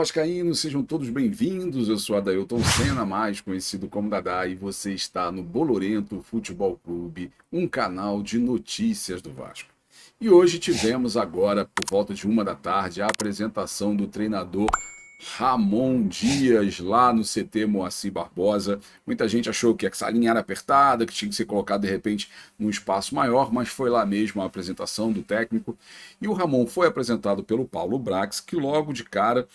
vascaínos, sejam todos bem-vindos. Eu sou Adailton Senna, mais conhecido como Dadá, e você está no Bolorento Futebol Clube, um canal de notícias do Vasco. E hoje tivemos agora, por volta de 1 da tarde, a apresentação do treinador Ramon Dias lá no CT Moacir Barbosa. Muita gente achou que essa linha era apertada, que tinha que ser colocado de repente num espaço maior, mas foi lá mesmo a apresentação do técnico. E o Ramon foi apresentado pelo Paulo Brax, que logo de cara,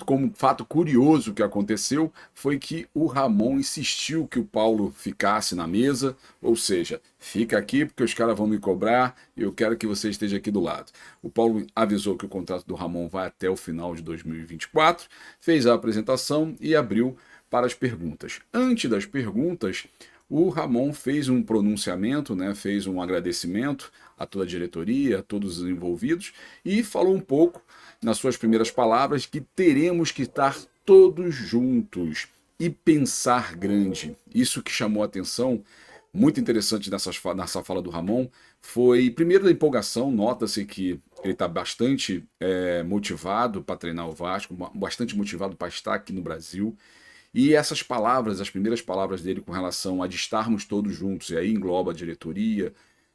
como fato curioso que aconteceu foi que o Ramon insistiu que o Paulo ficasse na mesa, ou seja, fica aqui porque os caras vão me cobrar e eu quero que você esteja aqui do lado. O Paulo avisou que o contrato do Ramon vai até o final de 2024, fez a apresentação e abriu para as perguntas. Antes das perguntas, o Ramon fez um pronunciamento, né, fez um agradecimento a toda a diretoria, a todos os envolvidos, e falou um pouco, nas suas primeiras palavras, que teremos que estar todos juntos e pensar grande. Isso que chamou a atenção, muito interessante nessa fala do Ramon, foi, primeiro, da empolgação. Nota-se que ele está bastante motivado para treinar o Vasco, bastante motivado para estar aqui no Brasil. E essas palavras, as primeiras palavras dele com relação a de estarmos todos juntos, e aí engloba a diretoria,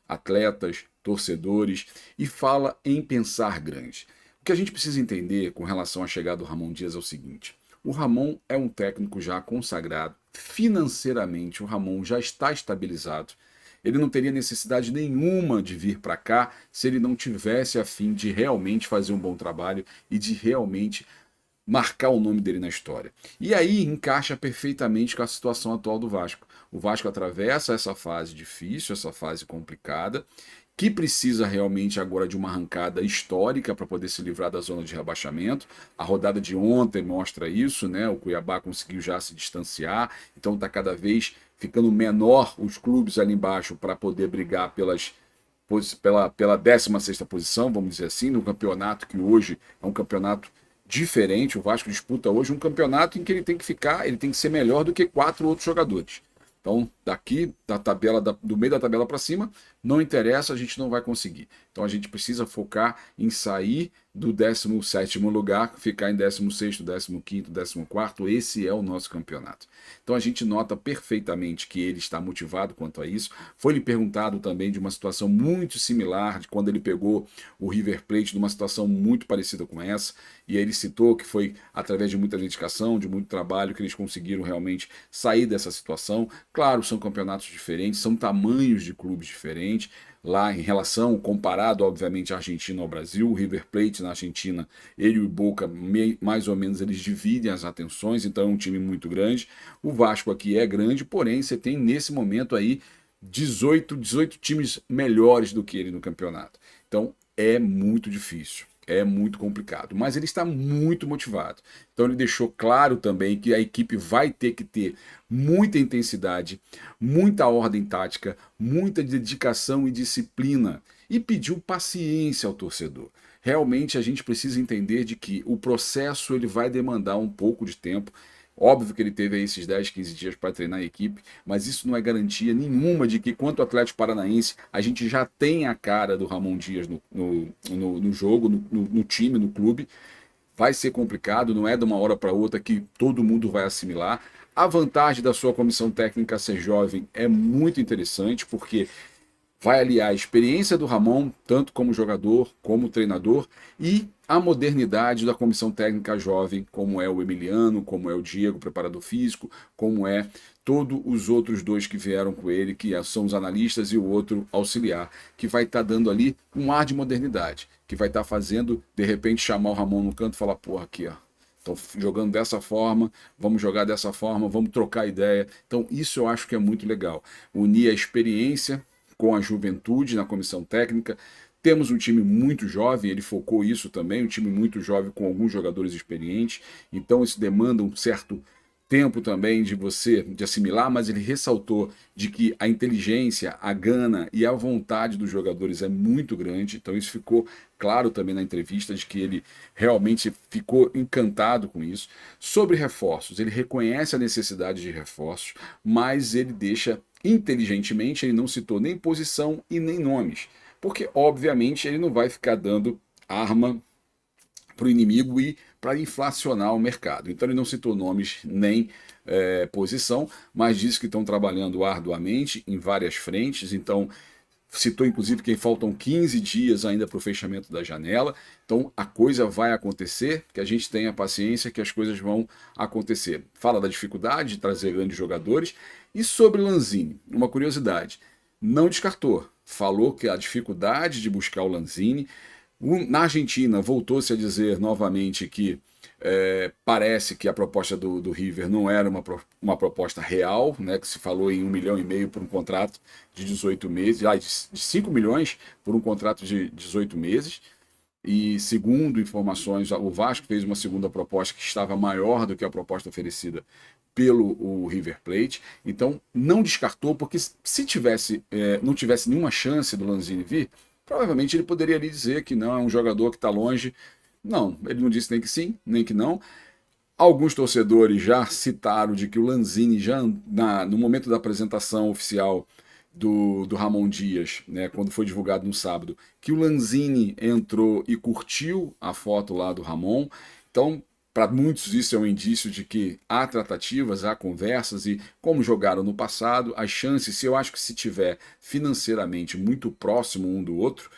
atletas, torcedores, e fala em pensar grande. O que a gente precisa entender com relação à chegada do Ramon Dias é o seguinte: o Ramon é um técnico já consagrado, financeiramente o Ramon já está estabilizado. Ele não teria necessidade nenhuma de vir para cá se ele não tivesse a fim de realmente fazer um bom trabalho e de realmente marcar o nome dele na história. E aí encaixa perfeitamente com a situação atual do Vasco. O Vasco atravessa essa fase difícil, essa fase complicada, que precisa realmente agora de uma arrancada histórica para poder se livrar da zona de rebaixamento. A rodada de ontem mostra isso, né? O Cuiabá conseguiu já se distanciar, então está cada vez ficando menor os clubes ali embaixo para poder brigar pela 16ª posição, vamos dizer assim, no campeonato que hoje é um campeonato diferente. O Vasco disputa hoje um campeonato em que ele tem que ficar, ele tem que ser melhor do que 4 outros jogadores. Então, daqui da tabela, do meio da tabela para cima, não interessa, a gente não vai conseguir. Então a gente precisa focar em sair do 17º lugar, ficar em 16º, 15º, 14º, esse é o nosso campeonato. Então a gente nota perfeitamente que ele está motivado quanto a isso. Foi-lhe perguntado também de uma situação muito similar, de quando ele pegou o River Plate, de uma situação muito parecida com essa, e aí ele citou que foi através de muita dedicação, de muito trabalho, que eles conseguiram realmente sair dessa situação. Claro, são campeonatos diferentes, são tamanhos de clubes diferentes, lá em relação, comparado obviamente a Argentina ao Brasil, o River Plate na Argentina, ele e o Boca mais ou menos eles dividem as atenções, então é um time muito grande. O Vasco aqui é grande, porém você tem nesse momento aí 18 times melhores do que ele no campeonato. Então é muito difícil. É muito complicado, mas ele está muito motivado. Então ele deixou claro também que a equipe vai ter que ter muita intensidade, muita ordem tática, muita dedicação e disciplina, e pediu paciência ao torcedor. Realmente a gente precisa entender de que o processo ele vai demandar um pouco de tempo. Óbvio que ele teve aí esses 10, 15 dias para treinar a equipe, mas isso não é garantia nenhuma de que, quanto Atlético Paranaense, a gente já tem a cara do Ramon Dias no jogo, no time, no clube. Vai ser complicado, não é de uma hora para outra que todo mundo vai assimilar. A vantagem da sua comissão técnica ser jovem é muito interessante, porque vai aliar a experiência do Ramon, tanto como jogador, como treinador, e a modernidade da comissão técnica jovem, como é o Emiliano, como é o Diego, preparador físico, como é todos os outros dois que vieram com ele, que são os analistas, e o outro auxiliar, que vai estar dando ali um ar de modernidade, que vai estar fazendo, de repente, chamar o Ramon no canto e falar, porra, aqui, ó, estão jogando dessa forma, vamos jogar dessa forma, vamos trocar ideia. Então isso eu acho que é muito legal, unir a experiência com a juventude na comissão técnica. Temos um time muito jovem, ele focou isso também, um time muito jovem com alguns jogadores experientes, então isso demanda um certo tempo também de assimilar, mas ele ressaltou de que a inteligência, a gana e a vontade dos jogadores é muito grande, então isso ficou claro também na entrevista, de que ele realmente ficou encantado com isso. Sobre reforços, ele reconhece a necessidade de reforços, mas ele deixa inteligentemente, ele não citou nem posição e nem nomes, porque obviamente ele não vai ficar dando arma para o inimigo ir para inflacionar o mercado. Então ele não citou nomes nem posição, mas disse que estão trabalhando arduamente em várias frentes. Então citou inclusive que faltam 15 dias ainda para o fechamento da janela. Então a coisa vai acontecer, que a gente tenha paciência que as coisas vão acontecer. Fala da dificuldade de trazer grandes jogadores. E sobre Lanzini, uma curiosidade, não descartou. Falou que a dificuldade de buscar o Lanzini. Na Argentina, voltou-se a dizer novamente que parece que a proposta do River não era uma proposta real, né, que se falou em 1,5 milhão por um contrato de 18 meses, de 5 milhões por um contrato de 18 meses. E segundo informações, o Vasco fez uma segunda proposta que estava maior do que a proposta oferecida pelo o River Plate. Então não descartou, porque se não tivesse nenhuma chance do Lanzini vir, provavelmente ele poderia ali dizer que não, é um jogador que está longe. Não, ele não disse nem que sim, nem que não. Alguns torcedores já citaram de que o Lanzini, já no momento da apresentação oficial do Ramon Dias, né, quando foi divulgado no sábado, que o Lanzini entrou e curtiu a foto lá do Ramon. Então, para muitos isso é um indício de que há tratativas, há conversas, e como jogaram no passado, as chances, eu acho que se tiver financeiramente muito próximo um do outro,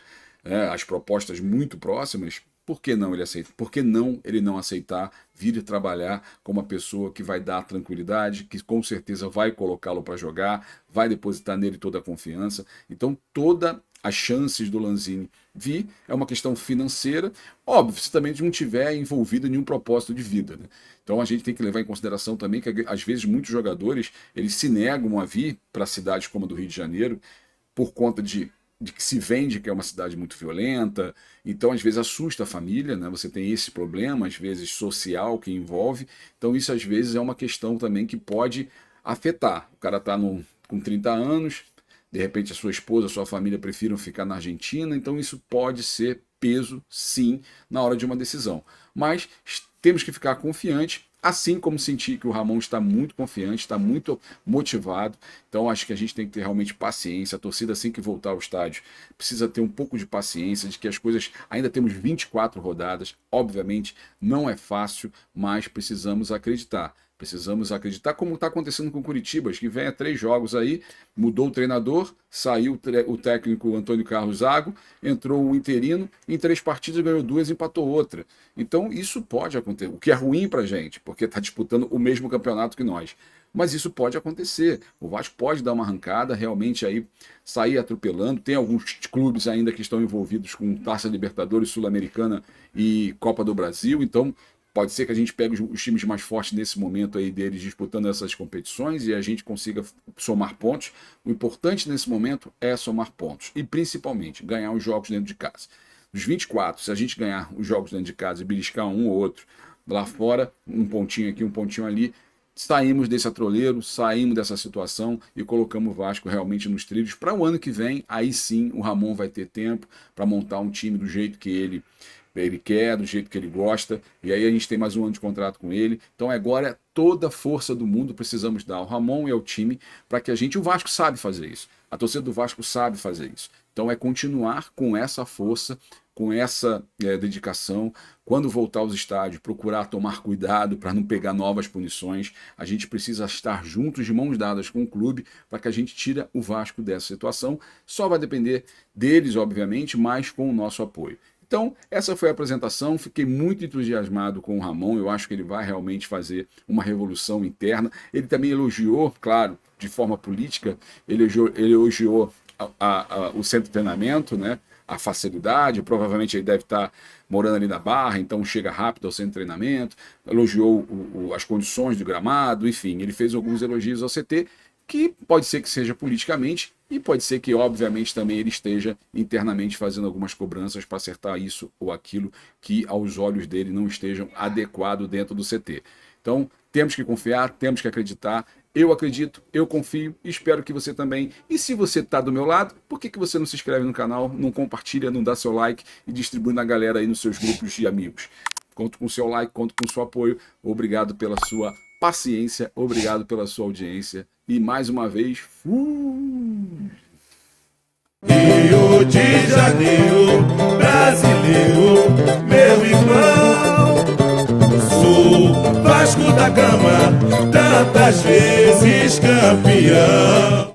as propostas muito próximas, por que não ele aceita? Por que não ele não aceitar vir trabalhar com uma pessoa que vai dar tranquilidade, que com certeza vai colocá-lo para jogar, vai depositar nele toda a confiança? Então, todas as chances do Lanzini vir é uma questão financeira, óbvio, se também não tiver envolvido em nenhum propósito de vida, né? Então a gente tem que levar em consideração também que às vezes muitos jogadores eles se negam a vir para cidades como a do Rio de Janeiro por conta de que se vende que é uma cidade muito violenta. Então às vezes assusta a família, né? Você tem esse problema às vezes social que envolve. Então isso às vezes é uma questão também que pode afetar. O cara está com 30 anos, de repente a sua esposa, a sua família prefiram ficar na Argentina, então isso pode ser peso, sim, na hora de uma decisão. Mas temos que ficar confiante, assim como sentir que o Ramon está muito confiante, está muito motivado. Então acho que a gente tem que ter realmente paciência. A torcida, assim que voltar ao estádio, precisa ter um pouco de paciência, de que as coisas... Ainda temos 24 rodadas, obviamente não é fácil, mas precisamos acreditar. Precisamos acreditar, como está acontecendo com o Curitiba, que vem a 3 jogos aí, mudou o treinador, saiu o técnico Antônio Carlos Zago, entrou o interino, em 3 partidas ganhou 2 e empatou outra. Então isso pode acontecer, o que é ruim para a gente, porque está disputando o mesmo campeonato que nós. Mas isso pode acontecer, o Vasco pode dar uma arrancada, realmente aí sair atropelando. Tem alguns clubes ainda que estão envolvidos com Taça Libertadores, Sul-Americana e Copa do Brasil, então... Pode ser que a gente pegue os times mais fortes nesse momento aí deles disputando essas competições e a gente consiga somar pontos. O importante nesse momento é somar pontos e principalmente ganhar os jogos dentro de casa. Dos 24, se a gente ganhar os jogos dentro de casa e beliscar um ou outro lá fora, um pontinho aqui, um pontinho ali, saímos desse atroleiro, saímos dessa situação e colocamos o Vasco realmente nos trilhos. Para o ano que vem, aí sim o Ramon vai ter tempo para montar um time do jeito que ele quer, do jeito que ele gosta, e aí a gente tem mais um ano de contrato com ele. Então agora toda a força do mundo precisamos dar ao Ramon e ao time para que o Vasco sabe fazer isso, a torcida do Vasco sabe fazer isso. Então é continuar com essa força, com essa dedicação. Quando voltar aos estádios, procurar tomar cuidado para não pegar novas punições. A gente precisa estar juntos, de mãos dadas com o clube, para que a gente tire o Vasco dessa situação. Só vai depender deles, obviamente, mas com o nosso apoio. Então, essa foi a apresentação, fiquei muito entusiasmado com o Ramon, eu acho que ele vai realmente fazer uma revolução interna. Ele também elogiou, claro, de forma política, ele elogiou o centro de treinamento, né? A facilidade, provavelmente ele deve estar morando ali na Barra, então chega rápido ao centro de treinamento, elogiou as condições do gramado, enfim, ele fez alguns elogios ao CT, que pode ser que seja politicamente, e pode ser que, obviamente, também ele esteja internamente fazendo algumas cobranças para acertar isso ou aquilo que, aos olhos dele, não estejam adequado dentro do CT. Então, temos que confiar, temos que acreditar. Eu acredito, eu confio, espero que você também. E se você está do meu lado, por que você não se inscreve no canal, não compartilha, não dá seu like e distribui na galera aí nos seus grupos de amigos? Conto com o seu like, conto com o seu apoio. Obrigado pela sua paciência, obrigado pela sua audiência. E mais uma vez, fui! Rio de Janeiro, brasileiro, meu irmão. da cama, tantas vezes campeão.